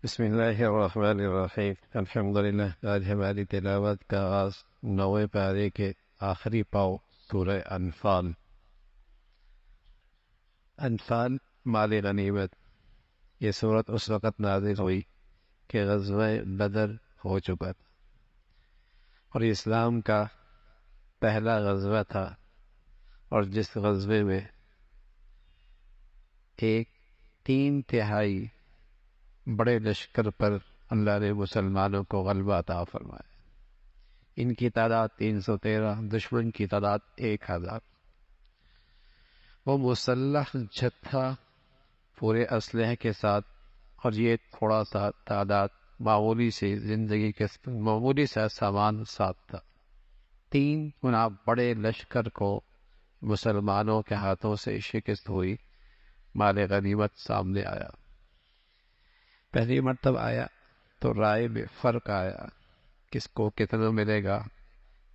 بسم اللہ الرحمن الرحیم الحمدللہ۔ آج ہماری تلاوت کا آغاز 9ویں پارے کے آخری پاؤ سورہ انفال۔ انفال مال غنیمت۔ یہ صورت اس وقت نازل ہوئی کہ غزوہ بدر ہو چکا تھا اور اسلام کا پہلا غزوہ تھا، اور جس غزوے میں 3/3 بڑے لشکر پر اللہ نے مسلمانوں کو غلبہ عطا فرمایا۔ ان کی تعداد 313، دشمن کی تعداد 1000۔ وہ مسلح جتھا پورے اسلحے کے ساتھ، اور یہ تھوڑا سا تعداد معمولی سے زندگی کے معمولی سا سامان ساتھ تھا۔ 3 گنا بڑے لشکر کو مسلمانوں کے ہاتھوں سے شکست ہوئی۔ مال غنیمت سامنے آیا۔ پہلی مرتبہ آیا تو رائے میں فرق آیا، کس کو کتنا ملے گا،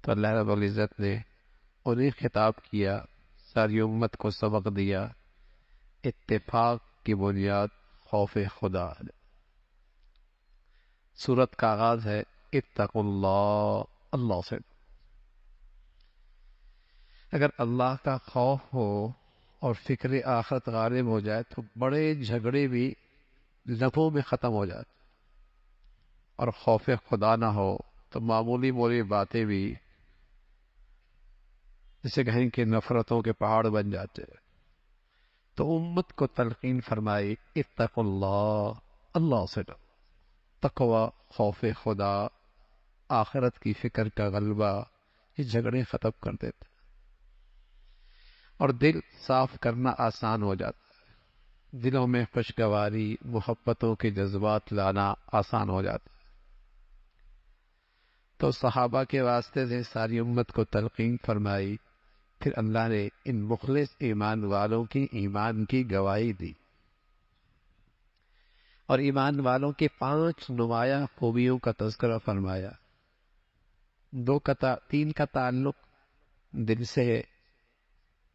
تو اللہ رب العزت نے انہیں خطاب کیا، ساری امت کو سبق دیا، اتفاق کی بنیاد خوف خدا ہے۔ سورت کا آغاز ہے اتقوا اللہ، اللہ سے۔ اگر اللہ کا خوف ہو اور فکر آخرت غالب ہو جائے تو بڑے جھگڑے بھی لمحوں میں ختم ہو جاتے، اور خوف خدا نہ ہو تو معمولی مولی باتیں بھی جسے کہیں کہ نفرتوں کے پہاڑ بن جاتے۔ تو امت کو تلقین فرمائی اتقوا اللہ، اللہ سے ڈرو۔ تقوی، خوف خدا، آخرت کی فکر کا غلبہ، یہ جھگڑے ختم کر دیتے اور دل صاف کرنا آسان ہو جاتا ہے۔ دلوں میں خوشگواری، محبتوں کے جذبات لانا آسان ہو جاتا ہے۔ تو صحابہ کے واسطے سے ساری امت کو تلقین فرمائی، پھر اللہ نے ان مخلص ایمان والوں کی ایمان کی گواہی دی، اور ایمان والوں کے 5 نمایاں خوبیوں کا تذکرہ فرمایا۔ 3 کا تعلق دل سے ہے،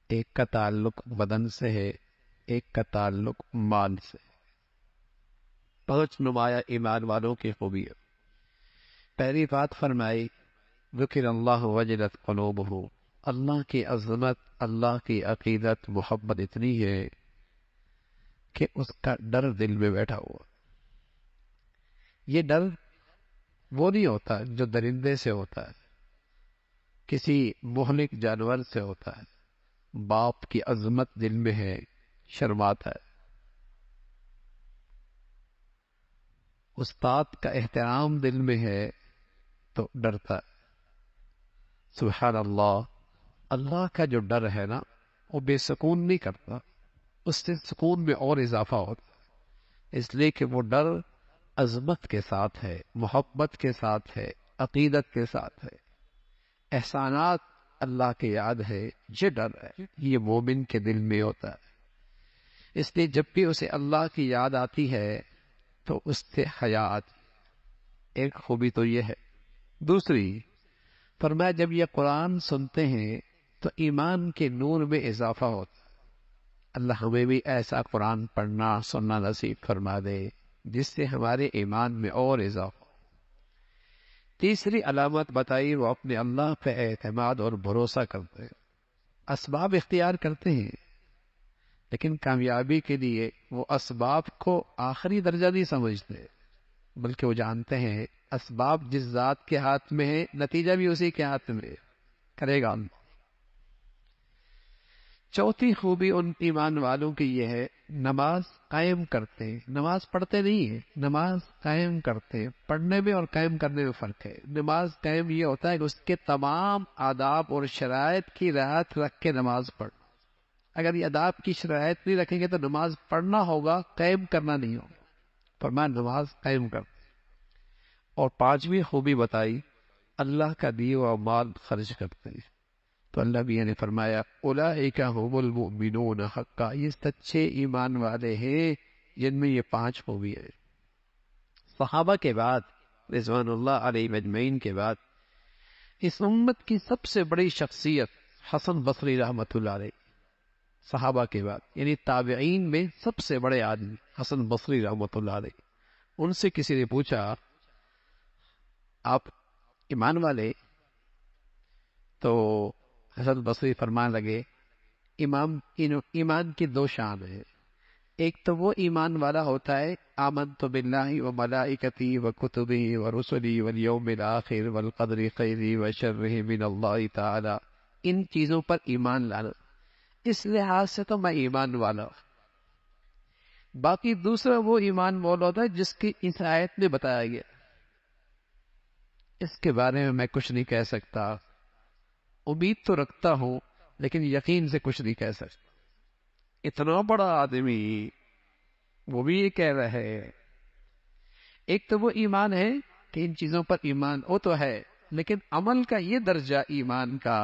1 کا تعلق بدن سے ہے، 1 کا تعلق مال سے۔ 5 نمایاں ایمان والوں کی خوبی ہے۔ پہلی بات فرمائی ذکر اللہ وجلت قلوبہ، اللہ کی عظمت، اللہ کی عقیدت، محبت اتنی ہے کہ اس کا ڈر دل میں بیٹھا ہوا۔ یہ ڈر وہ نہیں ہوتا جو درندے سے ہوتا ہے، کسی مہلک جانور سے ہوتا ہے۔ باپ کی عظمت دل میں ہے، شرماتا ہے۔ استاد کا احترام دل میں ہے تو ڈرتا ہے۔ سبحان اللہ، اللہ کا جو ڈر ہے نا، وہ بے سکون نہیں کرتا، اس سے سکون میں اور اضافہ ہوتا ہے، اس لیے کہ وہ ڈر عظمت کے ساتھ ہے، محبت کے ساتھ ہے، عقیدت کے ساتھ ہے، احسانات اللہ کے یاد ہے۔ یہ ڈر ہے، یہ مومن کے دل میں ہوتا ہے۔ اس لیے جب بھی اسے اللہ کی یاد آتی ہے تو اس سے حیا آتی ہے۔ ایک خوبی تو یہ ہے۔ دوسری فرمایا جب یہ قرآن سنتے ہیں تو ایمان کے نور میں اضافہ ہوتا ہے۔ اللہ ہمیں بھی ایسا قرآن پڑھنا سننا نصیب فرما دے جس سے ہمارے ایمان میں اور اضافہ ہو۔ تیسری علامت بتائی، وہ اپنے اللہ پہ اعتماد اور بھروسہ کرتے ہیں۔ اسباب اختیار کرتے ہیں لیکن کامیابی کے لیے وہ اسباب کو آخری درجہ نہیں سمجھتے، بلکہ وہ جانتے ہیں اسباب جس ذات کے ہاتھ میں ہے، نتیجہ بھی اسی کے ہاتھ میں ہے، کرے گا اللہ۔ چوتھی خوبی ان ایمان والوں کی یہ ہے، نماز قائم کرتے ہیں۔ نماز پڑھتے نہیں ہیں، نماز قائم کرتے ہیں۔ پڑھنے میں اور قائم کرنے میں فرق ہے۔ نماز قائم یہ ہوتا ہے کہ اس کے تمام آداب اور شرائط کی رعایت رکھ کے نماز پڑھنا۔ اگر یہ آداب کی شرائط نہیں رکھیں گے تو نماز پڑھنا ہوگا، قائم کرنا نہیں ہوگا۔ فرمایا نماز قائم کرتے۔ اور 5ویں خوبی بتائی، اللہ کا دیے ہوا مال خرچ کرتے ہیں۔ تو اللہ بھی نے فرمایا اولئک هم المؤمنون حقا، یہ سچے ایمان والے ہیں جن میں یہ 5 خوبی ہے۔ صحابہ کے بعد رضوان اللہ علیہ مجمعین کے بعد اس امت کی سب سے بڑی شخصیت حسن بصری رحمۃ اللہ علیہ، صحابہ کے بعد یعنی تابعین میں سب سے بڑے آدمی حسن بصری رحمۃ اللہ علیہ، ان سے کسی نے پوچھا آپ ایمان والے؟ تو حسن بصری فرمان لگے ایمان کی دو شان ہے، ایک تو وہ ایمان والا ہوتا ہے آمنت باللہ و ملائکتی و کتبی و رسلی والیوم الآخر والقدر خیری و شرہ من اللہ تعالی، ان چیزوں پر ایمان لانا، اس لحاظ سے تو میں ایمان والا ہوں۔ باقی دوسرا وہ ایمان والا ہوتا ہے جس کی اس آیت میں بتایا گیا، اس کے بارے میں کچھ نہیں کہہ سکتا، امید تو رکھتا ہوں لیکن یقین سے کچھ نہیں کہہ سکتا۔ اتنا بڑا آدمی وہ بھی یہ کہہ رہا ہے، ایک تو وہ ایمان ہے کہ ان چیزوں پر ایمان وہ تو ہے، لیکن عمل کا یہ درجہ ایمان کا،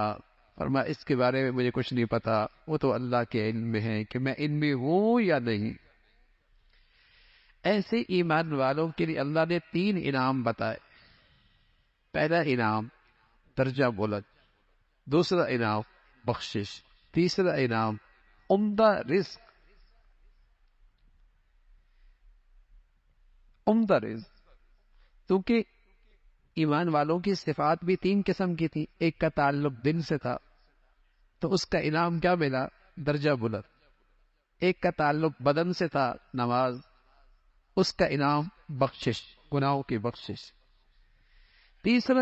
فرما اس کے بارے میں مجھے کچھ نہیں پتا، وہ تو اللہ کے علم میں ہے کہ میں ان میں ہوں یا نہیں۔ ایسے ایمان والوں کے لیے اللہ نے 3 انعام بتائے۔ پہلا انعام درجہ بلند، دوسرا انعام بخشش، تیسرا انعام عمدہ رزق۔ عمدہ رزق کیونکہ ایمان والوں کی صفات بھی 3 قسم کی تھی، ایک کا تعلق دل سے تھا تو اس کا انعام کیا ملا؟ درجہ بلند۔ ایک کا تعلق بدن سے تھا، نماز، اس کا انعام بخشش، گناہوں کی بخشش۔ تیسرا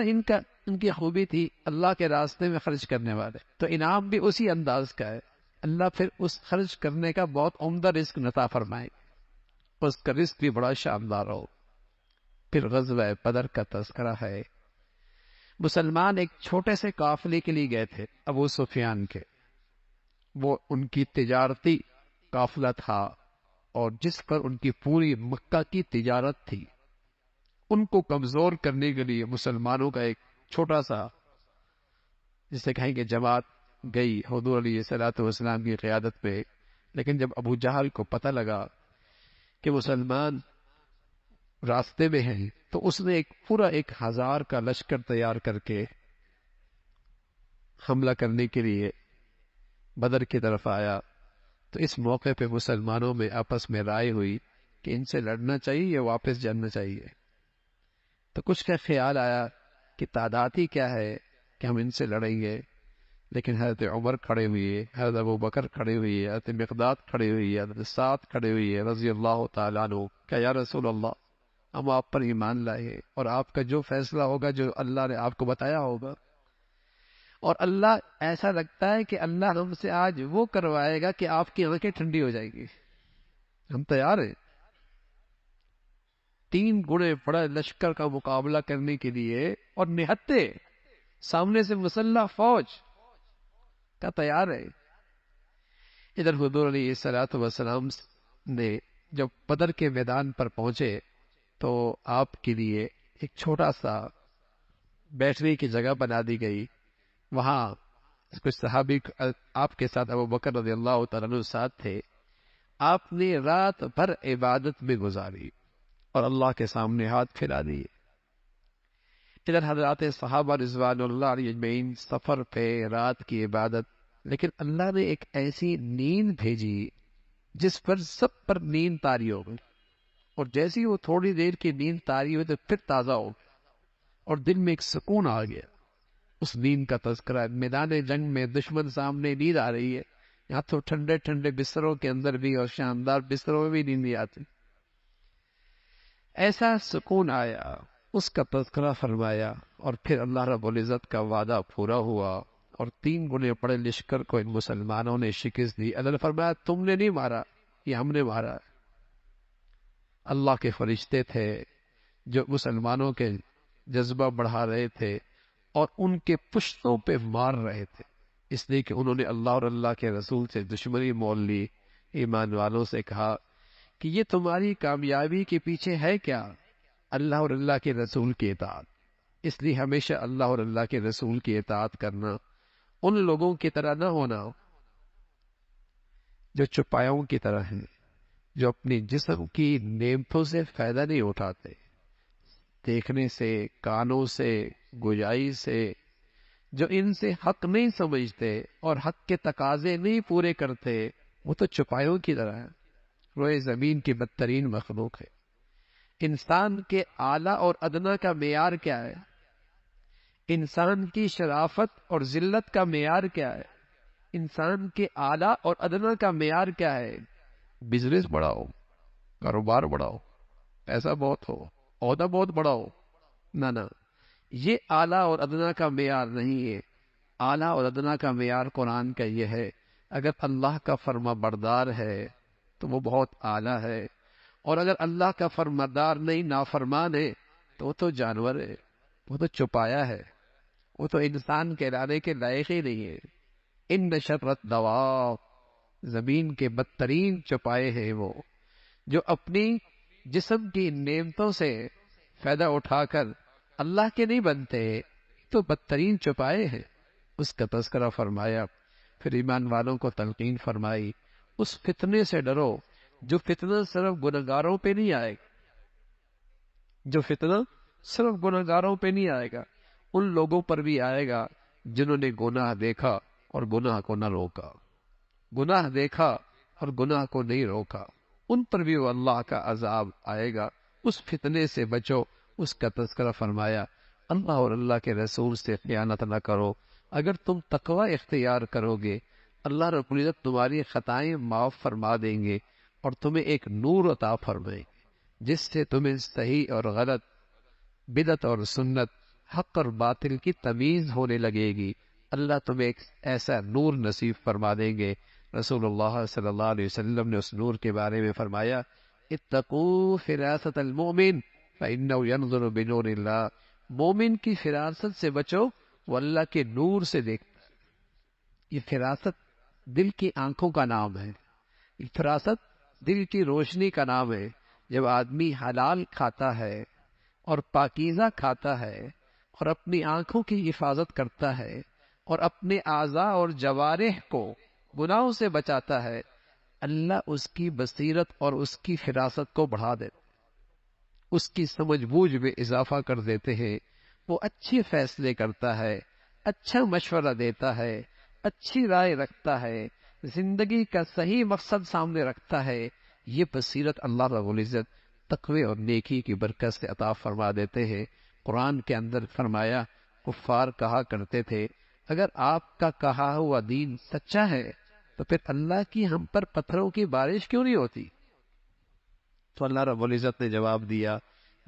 ان کی خوبی تھی اللہ کے راستے میں خرچ کرنے والے، تو انعام بھی اسی انداز کا ہے، اللہ پھر اس خرچ کرنے کا بہت عمدہ رزق عطا فرمائے، اس کا رزق بھی بڑا شاندار ہو۔ پھر غزوہ بدر کا تذکرہ ہے۔ مسلمان ایک چھوٹے سے قافلے کے لیے گئے تھے ابو سفیان کے، وہ ان کی تجارتی قافلہ تھا اور جس پر ان کی پوری مکہ کی تجارت تھی، ان کو کمزور کرنے کے لیے مسلمانوں کا ایک چھوٹا سا جسے کہیں گے جماعت گئی حضور علیہ الصلوۃ والسلام کی قیادت میں۔ لیکن جب ابو جہل کو پتہ لگا کہ مسلمان راستے میں ہیں تو اس نے ایک پورا 1000 کا لشکر تیار کر کے حملہ کرنے کے لیے بدر کی طرف آیا۔ تو اس موقع پہ مسلمانوں میں آپس میں رائے ہوئی کہ ان سے لڑنا چاہیے یا واپس جانا چاہیے۔ تو کچھ کا خیال آیا کہ تعداد ہی کیا ہے کہ ہم ان سے لڑیں گے، لیکن حضرت عمر کھڑے ہوئے، حضرت ابو بکر کھڑے ہوئے، حضرت مقداد کھڑے ہوئے، حضرت سعد کھڑے ہوئے رضی اللہ تعالیٰ عنہ، کہ یا رسول اللہ ہم آپ پر ایمان لائے اور آپ کا جو فیصلہ ہوگا، جو اللہ نے آپ کو بتایا ہوگا، اور اللہ ایسا لگتا ہے کہ اللہ ہم سے آج وہ کروائے گا کہ آپ کی آنکھیں ٹھنڈی ہو جائیں گی، ہم تیار ہیں 3 گنے بڑے لشکر کا مقابلہ کرنے کے لیے، اور نہتے سامنے سے مسلح فوج کا تیار ہے۔ ادھر حضور علیہ الصلوۃ والسلام نے جب بدر کے میدان پر پہنچے تو آپ کے لیے ایک چھوٹا سا بیٹھنے کی جگہ بنا دی گئی، وہاں کچھ صحابی آپ کے ساتھ ابو بکر رضی اللہ تعالیٰ عنہ ساتھ تھے، آپ نے رات بھر عبادت میں گزاری اور اللہ کے سامنے ہاتھ پھیلا دیے۔ ادھر حضرات صحابہ رضوان اللہ علیہ اجمعین سفر پہ، رات کی عبادت، لیکن اللہ نے ایک ایسی نیند بھیجی جس پر سب پر نیند طاری ہو گئی، اور جیسی وہ تھوڑی دیر کی نیند طاری ہوئی تو پھر تازہ ہو گئی اور دل میں ایک سکون آ گیا۔ اس نیند کا تذکرہ ہے، میدان جنگ میں دشمن سامنے نیند آ رہی ہے، یہاں تو ٹھنڈے ٹھنڈے بستروں کے اندر بھی اور شاندار بستروں میں بھی نیند نہیں آتی، ایسا سکون آیا، اس کا تذکرہ فرمایا، اور پھر اللہ رب العزت کا وعدہ پورا ہوا اور 3 گنے بڑے لشکر کو ان مسلمانوں نے شکست دی۔ اللہ نے فرمایا تم نے نہیں مارا، یہ ہم نے مارا۔ اللہ کے فرشتے تھے جو مسلمانوں کے جذبہ بڑھا رہے تھے اور ان کے پشتوں پہ مار رہے تھے، اس لیے کہ انہوں نے اللہ اور اللہ کے رسول سے دشمنی مول لی۔ ایمان والوں سے کہا کہ یہ تمہاری کامیابی کے پیچھے ہے کیا؟ اللہ اور اللہ کے رسول کی اطاعت۔ اس لیے ہمیشہ اللہ اور اللہ کے رسول کی اطاعت کرنا، ان لوگوں کی طرح نہ ہونا جو چپایوں کی طرح ہیں، جو اپنی جسم کی نعمتوں سے فائدہ نہیں اٹھاتے، دیکھنے سے، کانوں سے، گویائی سے، جو ان سے حق نہیں سمجھتے اور حق کے تقاضے نہیں پورے کرتے، وہ تو چپایوں کی طرح ہے، روئے زمین کی بدترین مخلوق ہے۔ انسان کے اعلیٰ اور ادنا کا معیار کیا ہے؟ انسان کی شرافت اور ذلت کا معیار کیا ہے؟ انسان کے اعلیٰ اور ادنا کا معیار کیا ہے؟ بزنس بڑھاؤ، کاروبار بڑھاؤ، پیسہ بہت ہو، عہدہ بہت بڑا ہو، نہ یہ اعلیٰ اور ادنا کا معیار نہیں ہے۔ اعلیٰ اور ادنا کا معیار قرآن کا یہ ہے، اگر اللہ کا فرما بردار ہے تو وہ بہت اعلیٰ ہے، اور اگر اللہ کا فرماندار نہیں، نافرمان ہے، تو وہ تو جانور ہے، وہ تو چپایا ہے، وہ تو انسان کہلانے کے لائق ہی نہیں ہے۔ ان شر الدواب، زمین کے بدترین چپائے ہیں وہ، جو اپنی جسم کی نعمتوں سے فائدہ اٹھا کر اللہ کے نہیں بنتے، تو بدترین چپائے ہیں۔ اس کا تذکرہ فرمایا، پھر ایمان والوں کو تلقین فرمائی، اس فتنے سے ڈرو جو فتنہ صرف گنہگاروں پہ نہیں آئے گا، جو فتنہ صرف گنہگاروں پہ نہیں آئے گا، ان لوگوں پر بھی آئے گا جنہوں نے گناہ دیکھا اور گناہ کو نہ روکا، گناہ دیکھا اور گناہ کو نہیں روکا، ان پر بھی وہ اللہ کا عذاب آئے گا۔ اس فتنے سے بچو، اس کا تذکرہ فرمایا۔ اللہ اور اللہ کے رسول سے خیانت نہ کرو، اگر تم تقوی اختیار کرو گے اللہ رب العزت تمہاری خطائیں معاف فرما دیں گے اور تمہیں ایک نور عطا فرمائیں گے جس سے تمہیں صحیح اور غلط، بدعت اور سنت، حق اور باطل کی تمیز ہونے لگے گی۔ اللہ تمہیں ایک ایسا نور نصیب فرما دیں گے۔ رسول اللہ صلی اللہ علیہ وسلم نے اس نور کے بارے میں فرمایا، اتقوا فراست المؤمن فإنه ينظر بنور اللہ، مومن کی فراست سے بچو، وہ اللہ کے نور سے دیکھتا ہے۔ یہ فراست دل کی آنکھوں کا نام ہے، یہ فراست دل کی روشنی کا نام ہے۔ جب آدمی حلال کھاتا ہے اور پاکیزہ کھاتا ہے اور اپنی آنکھوں کی حفاظت کرتا ہے اور اپنے اعضاء اور جوارح کو گناہوں سے بچاتا ہے، اللہ اس کی بصیرت اور اس کی فراست کو بڑھا دیتا ہے، اس کی سمجھ بوجھ میں اضافہ کر دیتے ہیں۔ وہ اچھے فیصلے کرتا ہے، اچھا مشورہ دیتا ہے، اچھی رائے رکھتا ہے، زندگی کا صحیح مقصد سامنے رکھتا ہے۔ یہ بصیرت اللہ رب العزت تقوی اور نیکی کی برکت سے عطا فرما دیتے ہیں۔ قرآن کے اندر فرمایا، کفار کہا کرتے تھے، اگر آپ کا کہا ہوا دین سچا ہے تو پھر اللہ کی ہم پر پتھروں کی بارش کیوں نہیں ہوتی؟ تو اللہ رب العزت نے جواب دیا،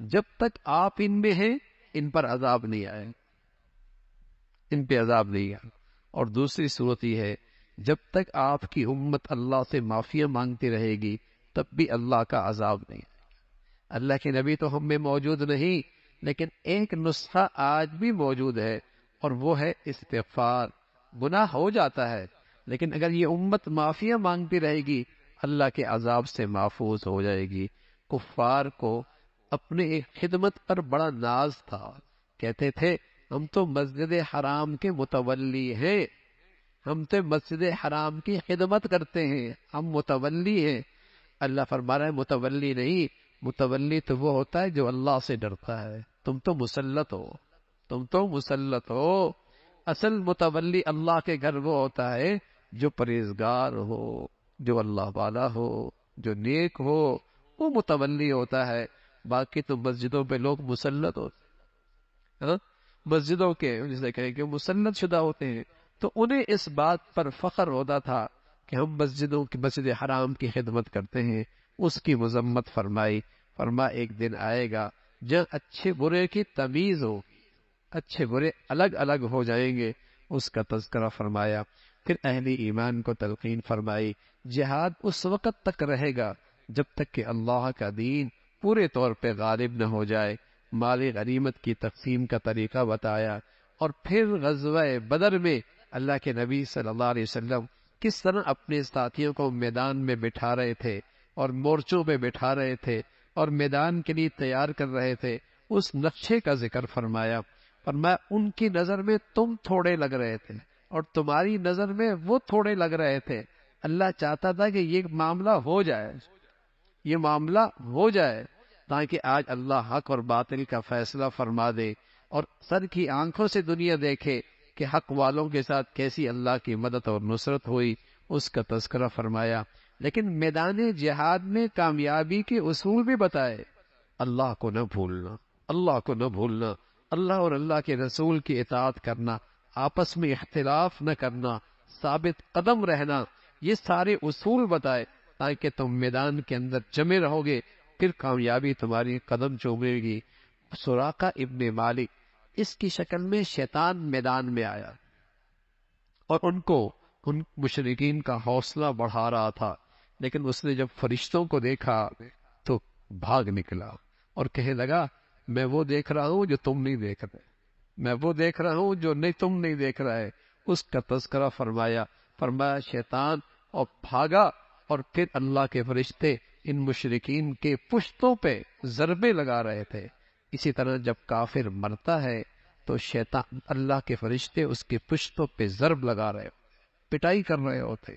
جب تک آپ ان میں ہیں ان پر عذاب نہیں آئے، ان پہ عذاب نہیں آئے۔ اور دوسری صورت یہ ہے، جب تک آپ کی امت اللہ سے معافیاں مانگتی رہے گی تب بھی اللہ کا عذاب نہیں آئے گا۔ اللہ کے نبی تو ہم میں موجود نہیں، لیکن ایک نسخہ آج بھی موجود ہے، اور وہ ہے استغفار۔ گناہ ہو جاتا ہے، لیکن اگر یہ امت معافیاں مانگتی رہے گی اللہ کے عذاب سے محفوظ ہو جائے گی۔ کفار کو اپنے خدمت پر بڑا ناز تھا، کہتے تھے ہم تو مسجد حرام کے متولی ہیں، ہم تو مسجد حرام کی خدمت کرتے ہیں، ہم متولی ہیں۔ اللہ فرما رہا ہے متولی نہیں، متولی تو وہ ہوتا ہے جو اللہ سے ڈرتا ہے۔ تم تو مسلط ہو، تم تو مسلط ہو۔ اصل متولی اللہ کے گھر وہ ہوتا ہے جو پرہیزگار ہو، جو اللہ والا ہو، جو نیک ہو، وہ متولی ہوتا ہے۔ باقی تو مسجدوں پہ لوگ مسلط ہوتے ہیں، مسجدوں کے جسے کہیں کہ مسلط شدہ ہوتے ہیں، تو انہیں اس بات پر فخر ہوتا تھا کہ ہم مسجدوں کی، مسجد حرام کی خدمت کرتے ہیں۔ اس کی مذمت فرمائی، ایک دن آئے گا جب اچھے برے کی تمیز ہو، اچھے برے الگ الگ ہو جائیں گے، اس کا تذکرہ فرمایا۔ پھر اہل ایمان کو تلقین فرمائی، جہاد اس وقت تک رہے گا جب تک کہ اللہ کا دین پورے طور پہ غالب نہ ہو جائے۔ مال غنیمت کی تقسیم کا طریقہ بتایا، اور پھر غزوہ بدر میں اللہ کے نبی صلی اللہ علیہ وسلم کس طرح اپنے ساتھیوں کو میدان میں بٹھا رہے تھے اور مورچوں پہ بٹھا رہے تھے اور میدان کے لیے تیار کر رہے تھے، اس نقشے کا ذکر فرمایا۔ ان کی نظر میں تم تھوڑے لگ رہے تھے اور تمہاری نظر میں وہ تھوڑے لگ رہے تھے۔ اللہ چاہتا تھا کہ یہ معاملہ ہو جائے، یہ معاملہ ہو جائے، تاکہ آج اللہ حق اور باطل کا فیصلہ فرما دے اور سر کی آنکھوں سے دنیا دیکھے کہ حق والوں کے ساتھ کیسی اللہ کی مدد اور نصرت ہوئی، اس کا تذکرہ فرمایا۔ لیکن میدان جہاد میں کامیابی کے اصول بھی بتائے۔ اللہ کو نہ بھولنا، اللہ کو نہ بھولنا، اللہ اور اللہ کے رسول کی اطاعت کرنا، آپس میں اختلاف نہ کرنا، ثابت قدم رہنا، یہ سارے اصول بتائے تاکہ تم میدان کے اندر جمے رہو گے، پھر کامیابی تمہاری قدم چومے گی۔ سراقہ ابن مالک، اس کی شکل میں شیطان میدان میں آیا اور ان مشرکین کا حوصلہ بڑھا رہا تھا، لیکن اس نے جب فرشتوں کو دیکھا تو بھاگ نکلا اور کہنے لگا میں وہ دیکھ رہا ہوں جو تم نہیں دیکھ رہے، میں وہ دیکھ رہا ہوں جو تم نہیں دیکھ رہے۔ اس کا تذکرہ فرمایا شیطان اور بھاگا، اور پھر اللہ کے فرشتے ان مشرکین کے پشتوں پہ ضربے لگا رہے تھے۔ اسی طرح جب کافر مرتا ہے تو شیطان، اللہ کے فرشتے اس کے پشتوں پہ ضرب لگا رہے، پٹائی کر رہے ہوتے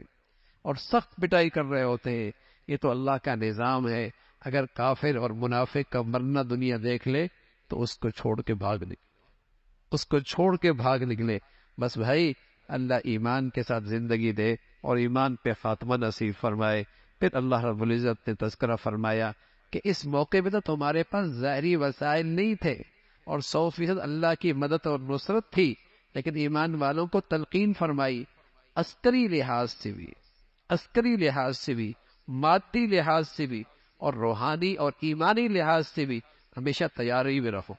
اور سخت پٹائی کر رہے ہوتے ہیں۔ یہ تو اللہ کا نظام ہے۔ اگر کافر اور منافق کا مرنا دنیا دیکھ لے تو اس کو چھوڑ کے بھاگ نکلے، اس کو چھوڑ کے بھاگ نکلے۔ بس بھائی، اللہ ایمان کے ساتھ زندگی دے اور ایمان پہ خاتمہ نصیب فرمائے۔ پھر اللہ رب العزت نے تذکرہ فرمایا کہ اس موقع پہ تو تمہارے پاس ظاہری وسائل نہیں تھے اور 100% اللہ کی مدد اور نصرت تھی، لیکن ایمان والوں کو تلقین فرمائی عسکری لحاظ سے بھی، عسکری لحاظ سے بھی، مادی لحاظ سے بھی، اور روحانی اور ایمانی لحاظ سے بھی ہمیشہ تیاری میں رہو،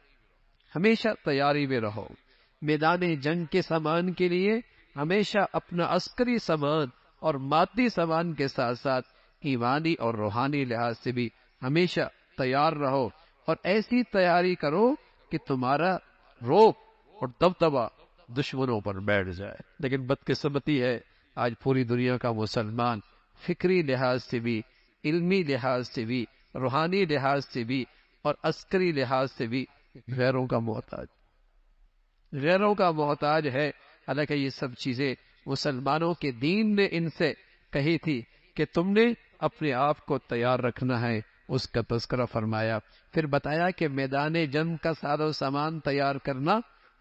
ہمیشہ تیاری میں رہو۔ میدان جنگ کے سامان کے لیے ہمیشہ اپنا عسکری سامان اور مادی سامان کے ساتھ ساتھ ایمانی اور روحانی لحاظ سے بھی ہمیشہ تیار رہو، اور ایسی تیاری کرو کہ تمہارا روب اور دبدبہ دشمنوں پر بیٹھ جائے۔ لیکن بدقسمتی ہے، آج پوری دنیا کا مسلمان فکری لحاظ سے بھی، علمی لحاظ سے بھی، روحانی لحاظ سے بھی اور عسکری لحاظ سے بھی غیروں کا محتاج، غیروں کا محتاج ہے۔ حالانکہ یہ سب چیزیں مسلمانوں کے دین نے ان سے کہی تھی کہ تم نے اپنے آپ کو تیار رکھنا ہے، اس کا تذکرہ فرمایا۔ پھر بتایا کہ میدان جنگ کا ساز و سامان تیار کرنا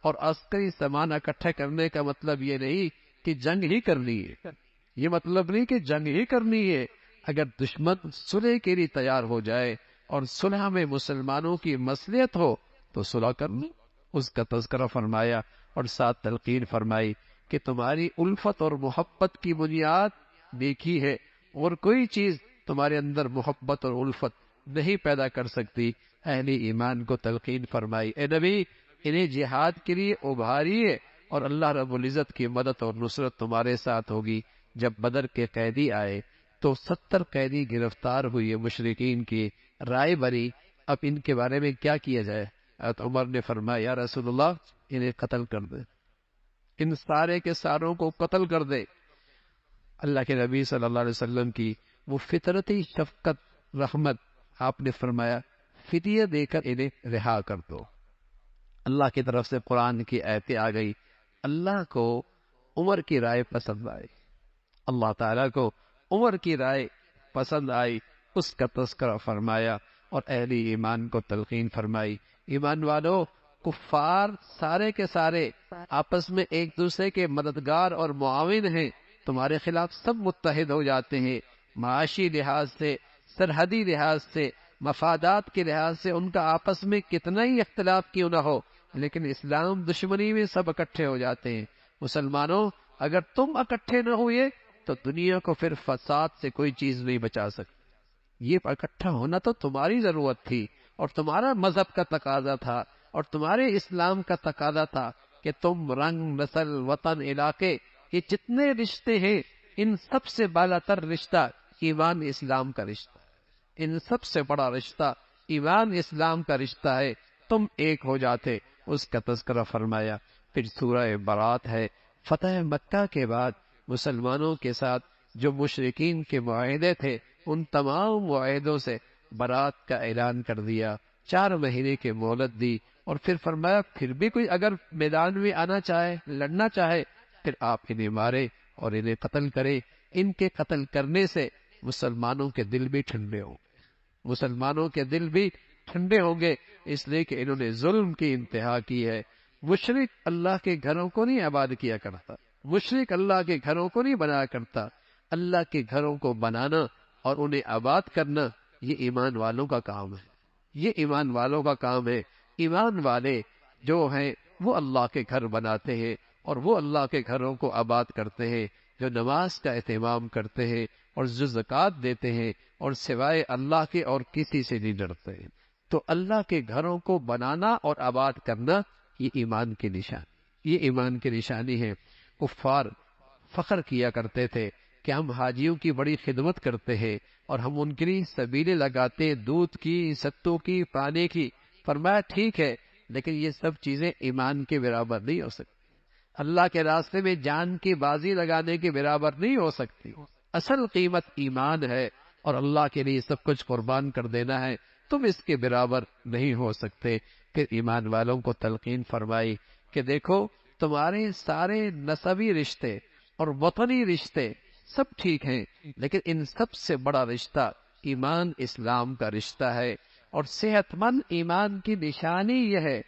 اور عسکری سامان اکٹھا کرنے کا مطلب یہ نہیں کہ جنگ ہی کرنی ہے، یہ مطلب نہیں کہ جنگ ہی کرنی ہے۔ اگر دشمن صلح کے لیے تیار ہو جائے اور صلح میں مسلمانوں کی مصلحت ہو تو صلح کرنا، اس کا تذکرہ فرمایا، اور ساتھ تلقین فرمائی کہ تمہاری الفت اور محبت کی بنیاد نیکی ہے، اور کوئی چیز تمہارے اندر محبت اور الفت نہیں پیدا کر سکتی۔ اہل ایمان کو تلقین فرمائی، اے نبی، انہیں جہاد کے لیے ابھاریے اور اللہ رب العزت کی مدد اور نصرت تمہارے ساتھ ہوگی۔ جب بدر کے قیدی آئے تو 70 قیدی گرفتار ہوئے، مشرکین کی رائے بنی اب ان کے بارے میں کیا کیا جائے۔ حضرت عمر نے فرمایا یا رسول اللہ، انہیں قتل کر دے، ان سارے کے ساروں کو قتل کر دے۔ اللہ کے نبی صلی اللہ علیہ وسلم کی وہ فطرتی شفقت، رحمت، آپ نے فرمایا فدیہ دے کر انہیں رہا کر دو۔ اللہ کی طرف سے قرآن کی آیتیں آ گئی، اللہ کو عمر کی رائے پسند آئی، اللہ تعالیٰ کو عمر کی رائے پسند آئی، اس کا تذکرہ فرمایا اور اہل ایمان کو تلقین فرمائی۔ ایمان والو، کفار سارے کے سارے آپس میں ایک دوسرے کے مددگار اور معاون ہیں، تمہارے خلاف سب متحد ہو جاتے ہیں، معاشی لحاظ سے، سرحدی لحاظ سے، مفادات کے لحاظ سے ان کا آپس میں کتنا ہی اختلاف کیوں نہ ہو، لیکن اسلام دشمنی میں سب اکٹھے ہو جاتے ہیں۔ مسلمانوں، اگر تم اکٹھے نہ ہوئے تو دنیا کو پھر فساد سے کوئی چیز نہیں بچا سکتی۔ یہ اکٹھا ہونا تو تمہاری ضرورت تھی اور تمہارا مذہب کا تقاضا تھا اور تمہارے اسلام کا تقاضا تھا کہ تم رنگ، نسل، وطن، علاقے، یہ جتنے رشتے ہیں ان سب سے بالا تر رشتہ ایمان اسلام کا رشتہ ہے، ان سب سے بڑا رشتہ ایمان اسلام کا رشتہ ہے۔ تم ایک ہو جاتے، اس کا تذکرہ فرمایا۔ پھر سورہ برات ہے۔ فتح مکہ کے بعد مسلمانوں کے ساتھ جو مشرکین کے معاہدے تھے ان تمام معاہدوں سے برات کا اعلان کر دیا، 4 مہینے کی مہلت دی، اور پھر فرمایا پھر بھی کوئی اگر میدان میں آنا چاہے، لڑنا چاہے، پھر آپ انہیں مارے اور انہیں قتل کرے۔ ان کے قتل کرنے سے مسلمانوں کے دل بھی ٹھنڈے ہوں گے، مسلمانوں کے دل بھی ٹھنڈے ہوں گے، اس لیے کہ انہوں نے ظلم کی انتہا کی ہے۔ مشرک اللہ کے گھروں کو نہیں آباد کیا کرتا، مشرک اللہ کے گھروں کو نہیں بنایا کرتا۔ اللہ کے گھروں کو بنانا اور انہیں آباد کرنا یہ ایمان والوں کا کام ہے، یہ ایمان والوں کا کام ہے۔ ایمان والے جو ہیں وہ اللہ کے گھر بناتے ہیں اور وہ اللہ کے گھروں کو آباد کرتے ہیں، جو نماز کا اہتمام کرتے ہیں اور جو زکوٰۃ دیتے ہیں اور سوائے اللہ کے اور کسی سے نہیں ڈرتے ہیں۔ تو اللہ کے گھروں کو بنانا اور آباد کرنا یہ ایمان کی نشانی، یہ ایمان کی نشانی ہے۔ کفار فخر کیا کرتے تھے کہ ہم حاجیوں کی بڑی خدمت کرتے ہیں اور ہم ان کے لیے سبیلیں لگاتے ہیں، دودھ کی، ستو کی، پانی کی۔ فرمایا ٹھیک ہے، لیکن یہ سب چیزیں ایمان کے برابر نہیں ہو سکتی، اللہ کے راستے میں جان کی بازی لگانے کے برابر نہیں ہو سکتی۔ اصل قیمت ایمان ہے اور اللہ کے لیے سب کچھ قربان کر دینا ہے، تم اس کے برابر نہیں ہو سکتے۔ پھر ایمان والوں کو تلقین فرمائی کہ دیکھو تمہارے سارے نسبی رشتے اور وطنی رشتے سب ٹھیک ہیں، لیکن ان سب سے بڑا رشتہ ایمان اسلام کا رشتہ ہے، اور صحت مند ایمان کی نشانی یہ ہے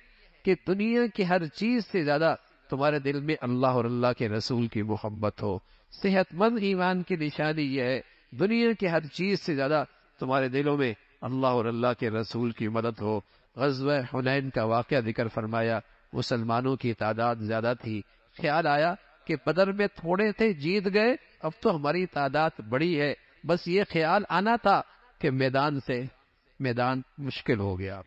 کہ دنیا کی ہر چیز سے زیادہ تمہارے دل میں اللہ اور اللہ کے رسول کی محبت ہو۔ صحت مند ایمان کی نشانی یہ ہے دنیا کی ہر چیز سے زیادہ تمہارے دلوں میں اللہ اور اللہ کے رسول کی مدد ہو۔ غزوہ حنین کا واقعہ ذکر فرمایا، مسلمانوں کی تعداد زیادہ تھی، خیال آیا کہ بدر میں تھوڑے تھے، جیت گئے، اب تو ہماری تعداد بڑی ہے، بس یہ خیال آنا تھا کہ میدان مشکل ہو گیا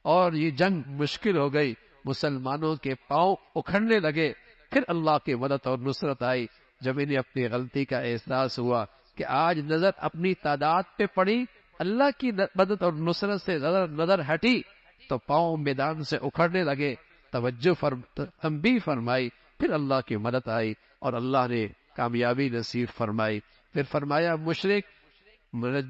اور یہ جنگ مشکل ہو گئی، مسلمانوں کے پاؤں اکھڑنے لگے۔ پھر اللہ کی مدد اور نصرت آئی جب انہیں اپنی غلطی کا احساس ہوا کہ آج نظر اپنی تعداد پہ پڑی، اللہ کی مدد اور نصرت سے نظر ہٹی تو پاؤں میدان سے اکھڑنے لگے۔ تنبیہ فرمائی، پھر اللہ کی مدد آئی اور اللہ نے کامیابی نصیب فرمائی۔ پھر فرمایا مشرک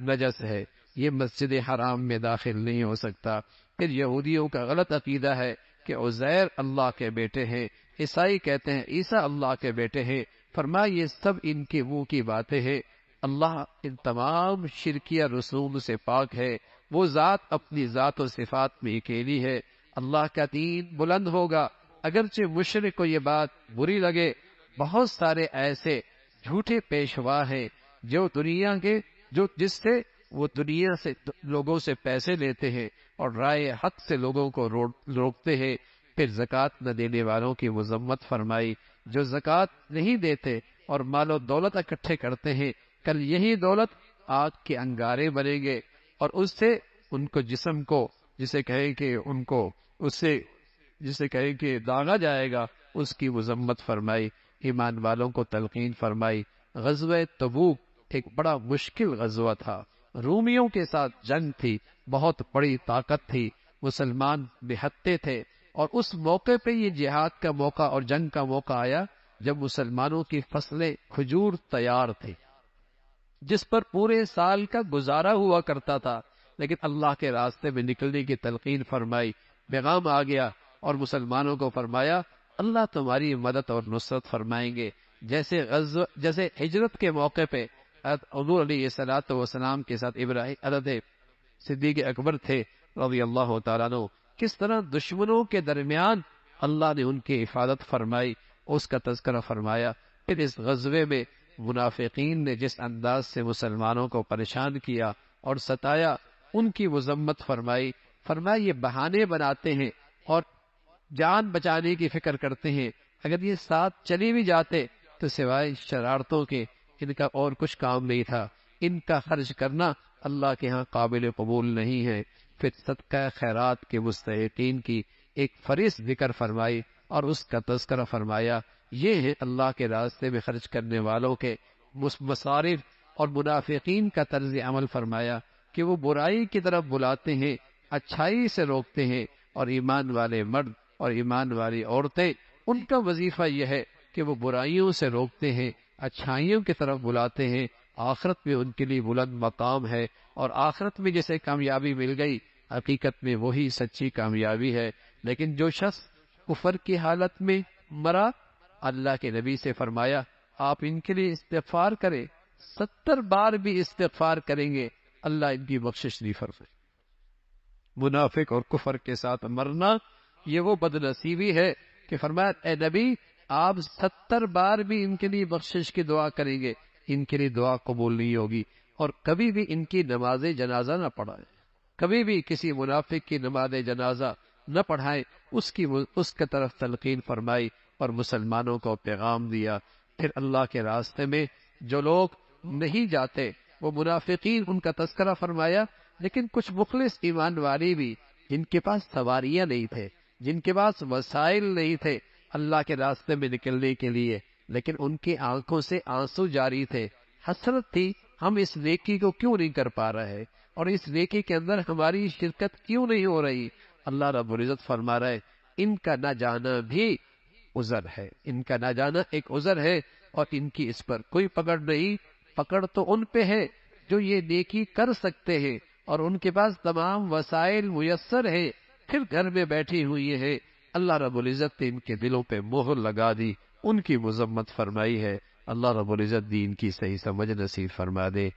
نجس ہے، یہ مسجد حرام میں داخل نہیں ہو سکتا۔ پھر یہودیوں کا غلط عقیدہ ہے کہ عزیر اللہ کے بیٹے ہیں، عیسائی کہتے ہیں عیسیٰ اللہ کے بیٹے ہیں۔ فرمایا یہ سب ان کے منہ کی باتیں ہیں، اللہ ان تمام شرکیہ رسوم سے پاک ہے، وہ ذات اپنی ذات و صفات میں اکیلی ہے، اللہ کا دین بلند ہوگا۔ اگرچہ مشرک کو یہ بات بری لگے، بہت سارے ایسے جھوٹے پیشوا ہیں جو جس سے وہ دنیا سے لوگوں سے پیسے لیتے ہیں اور رائے حق سے لوگوں کو روکتے ہیں۔ پھر زکوٰۃ نہ دینے والوں کی مذمت فرمائی، جو زکوٰۃ نہیں دیتے اور مال و دولت اکٹھے کرتے ہیں، کل یہی دولت آگ کے انگارے بنیں گے اور اس سے ان کو جسم کو جسے کہیں کہ داغا جائے گا، اس کی مذمت فرمائی۔ ایمان والوں کو تلقین فرمائی۔ غزوہ تبوک ایک بڑا مشکل غزوہ تھا، رومیوں کے ساتھ جنگ تھی، بہت بڑی طاقت تھی، مسلمان نہتے تھے، اور اس موقع پہ یہ جہاد کا موقع اور جنگ کا موقع آیا جب مسلمانوں کی فصلیں کھجور تیار تھی، جس پر پورے سال کا گزارا ہوا کرتا تھا، لیکن اللہ کے راستے میں نکلنے کی تلقین فرمائی، پیغام آ گیا اور مسلمانوں کو فرمایا اللہ تمہاری مدد اور نصرت فرمائیں گے۔ جیسے ہجرت کے موقع پہ حضور علیہ السلام کے ساتھ حضرت صدیق اکبر تھے رضی اللہ تعالیٰ عنہ، کس طرح دشمنوں کے درمیان اللہ نے ان کی حفاظت فرمائی، اس کا تذکرہ فرمایا۔ پھر اس غزوے میں منافقین نے جس انداز سے مسلمانوں کو پریشان کیا اور ستایا، ان کی مذمت فرمائی۔ فرمایا یہ بہانے بناتے ہیں اور جان بچانے کی فکر کرتے ہیں، اگر یہ ساتھ چلی بھی جاتے تو سوائے شرارتوں کے ان کا اور کچھ کام نہیں تھا، ان کا خرچ کرنا اللہ کے ہاں قابل قبول نہیں ہے۔ پھر صدقہ خیرات کے مستحقین کی ایک فہرست ذکر فرمائی اور اس کا تذکرہ فرمایا، یہ ہے اللہ کے راستے میں خرچ کرنے والوں کے مصارف، اور منافقین کا طرز عمل فرمایا کہ وہ برائی کی طرف بلاتے ہیں، اچھائی سے روکتے ہیں، اور ایمان والے مرد اور ایمان والی عورتیں ان کا وظیفہ یہ ہے کہ وہ برائیوں سے روکتے ہیں، اچھائیوں کی طرف بلاتے ہیں۔ آخرت میں ان کے لیے بلند مقام ہے، اور آخرت میں جسے کامیابی مل گئی حقیقت میں وہی سچی کامیابی ہے۔ لیکن جو شخص کفر کی حالت میں مرا، اللہ کے نبی سے فرمایا آپ ان کے لیے استغفار کریں، 70 بار بھی استغفار کریں گے اللہ ان کی بخشش نہیں فرمائے۔ منافق اور کفر کے ساتھ مرنا یہ وہ بد نصیبی ہے کہ فرمایا اے نبی آپ 70 بار بھی ان کے لیے بخشش کی دعا کریں گے، ان کے لیے دعا قبول نہیں ہوگی، اور کبھی بھی ان کی نماز جنازہ نہ پڑھائیں۔ کبھی بھی کسی منافق کی نماز جنازہ نہ پڑھائیں، اس کی طرف تلقین فرمائی اور مسلمانوں کو پیغام دیا۔ پھر اللہ کے راستے میں جو لوگ نہیں جاتے وہ منافقین، ان کا تذکرہ فرمایا، لیکن کچھ مخلص ایمان والی بھی جن کے پاس سواریاں نہیں تھے، جن کے پاس وسائل نہیں تھے اللہ کے راستے میں نکلنے کے لیے، لیکن ان کی آنکھوں سے آنسو جاری تھے، حسرت تھی ہم اس نیکی کو کیوں نہیں کر پا رہے اور اس نیکی کے اندر ہماری شرکت کیوں نہیں ہو رہی۔ اللہ رب العزت فرما رہے ان کا نہ جانا بھی عذر ہے، ان کا نہ جانا ایک عذر ہے، اور ان کی اس پر کوئی پکڑ نہیں۔ پکڑ تو ان پہ ہے جو یہ نیکی کر سکتے ہیں اور ان کے پاس تمام وسائل میسر ہیں، پھر گھر میں بیٹھی ہوئی ہے۔ اللہ رب العزت نے ان کے دلوں پہ مہر لگا دی، ان کی مذمت فرمائی ہے۔ اللہ رب العزت دین کی صحیح سمجھ نصیب فرما دے۔